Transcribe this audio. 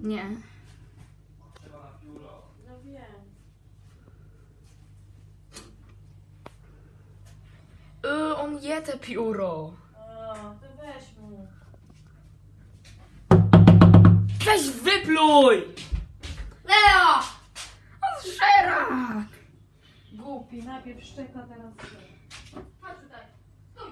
Nie. No wiem. On je te pióro. O, to weź mu. Weź wypluj! Leo! On żera! Głupi, najpierw szczeka, teraz szczeka. Chodź tutaj. Stój.